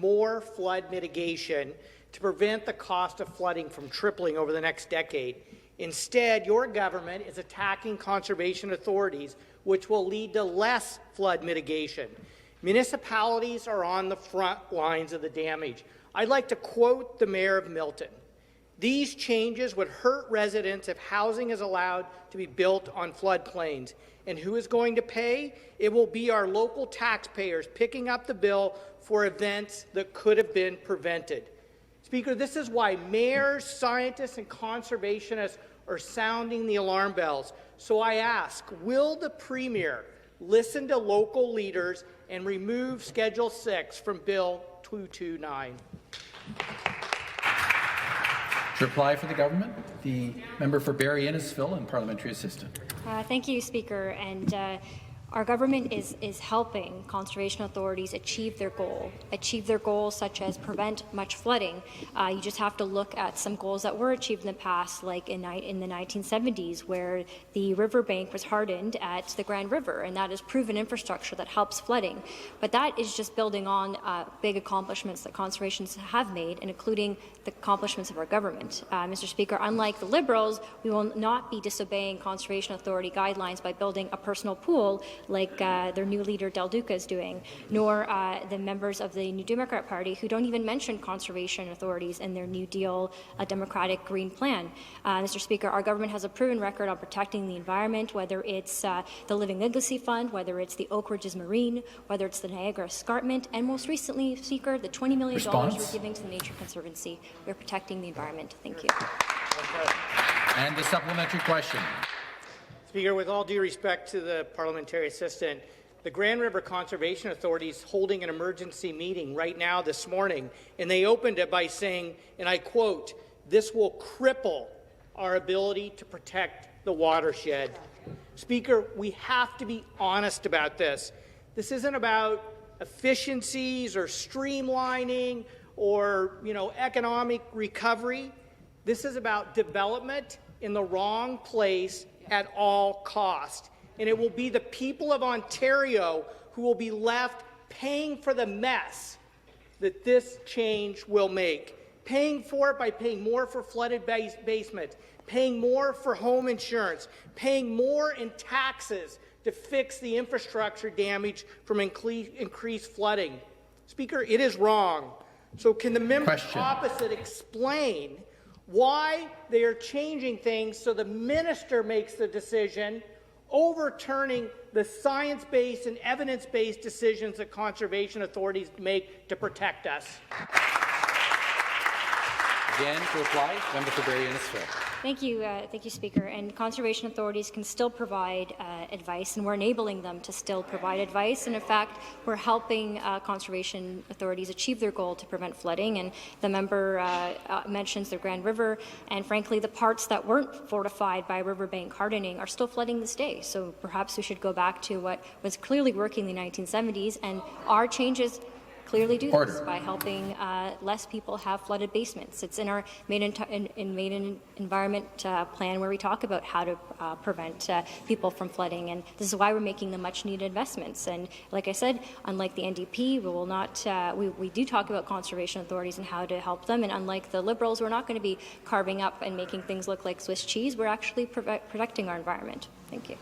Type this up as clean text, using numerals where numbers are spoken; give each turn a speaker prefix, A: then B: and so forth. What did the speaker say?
A: more flood mitigation to prevent the cost of flooding from tripling over the next decade. Instead, your government is attacking conservation authorities, which will lead to less flood mitigation. Municipalities are on the front lines of the damage. I'd like to quote the Mayor of Milton. These changes would hurt residents if housing is allowed to be built on floodplains. And who is going to pay? It will be our local taxpayers picking up the bill for events that could have been prevented. Speaker, this is why mayors, scientists, and conservationists are sounding the alarm bells. So I ask, will the Premier listen to local leaders and remove Schedule 6 from Bill 229?
B: To reply for the government, the member for Barrie Innisfil and parliamentary assistant.
C: Thank you, Speaker. And our government is helping conservation authorities achieve their goals such as prevent much flooding. You just have to look at some goals that were achieved in the past, like in the 1970s, where the riverbank was hardened at the Grand River, and that is proven infrastructure that helps flooding. But that is just building on big accomplishments that conservationists have made, and including the accomplishments of our government. Mr. Speaker, unlike the Liberals, we will not be disobeying Conservation Authority guidelines by building a personal pool like their new leader Del Duca is doing, nor the members of the New Democrat Party who don't even mention conservation authorities in their New Deal Democratic Green Plan. Mr. Speaker, our government has a proven record on protecting the environment, whether it's the Living Legacy Fund, whether it's the Oak Ridges Marine, whether it's the Niagara Escarpment, and most recently, Speaker, the $20 million we're giving to the Nature Conservancy. We're protecting the environment. Thank you.
B: And the supplementary question.
A: Speaker, with all due respect to the parliamentary assistant, the Grand River Conservation Authority is holding an emergency meeting right now this morning, and they opened it by saying, and I quote, "This will cripple our ability to protect the watershed." Speaker, we have to be honest about this. This isn't about efficiencies or streamlining or, economic recovery. This is about development in the wrong place at all cost. And it will be the people of Ontario who will be left paying for the mess that this change will make. Paying for it by paying more for flooded basements, paying more for home insurance, paying more in taxes to fix the infrastructure damage from increased flooding. Speaker, it is wrong. So can the member opposite explain why they are changing things so the minister makes the decision, overturning the science-based and evidence-based decisions that conservation authorities make to protect us?
B: Again, to reply, member for Barrie Innisfil.
C: Thank you, Speaker. And conservation authorities can still provide advice, and we're enabling them to still provide advice. And in fact, we're helping conservation authorities achieve their goal to prevent flooding. And the member mentions the Grand River, and frankly, the parts that weren't fortified by riverbank hardening are still flooding this day. So perhaps we should go back to what was clearly working in the 1970s, and our changes clearly do this by helping less people have flooded basements. It's in our Made in Environment plan where we talk about how to prevent people from flooding, and this is why we're making the much-needed investments. And like I said, unlike the NDP, we will not. We do talk about conservation authorities and how to help them, and unlike the Liberals, we're not going to be carving up and making things look like Swiss cheese. We're actually protecting our environment. Thank you.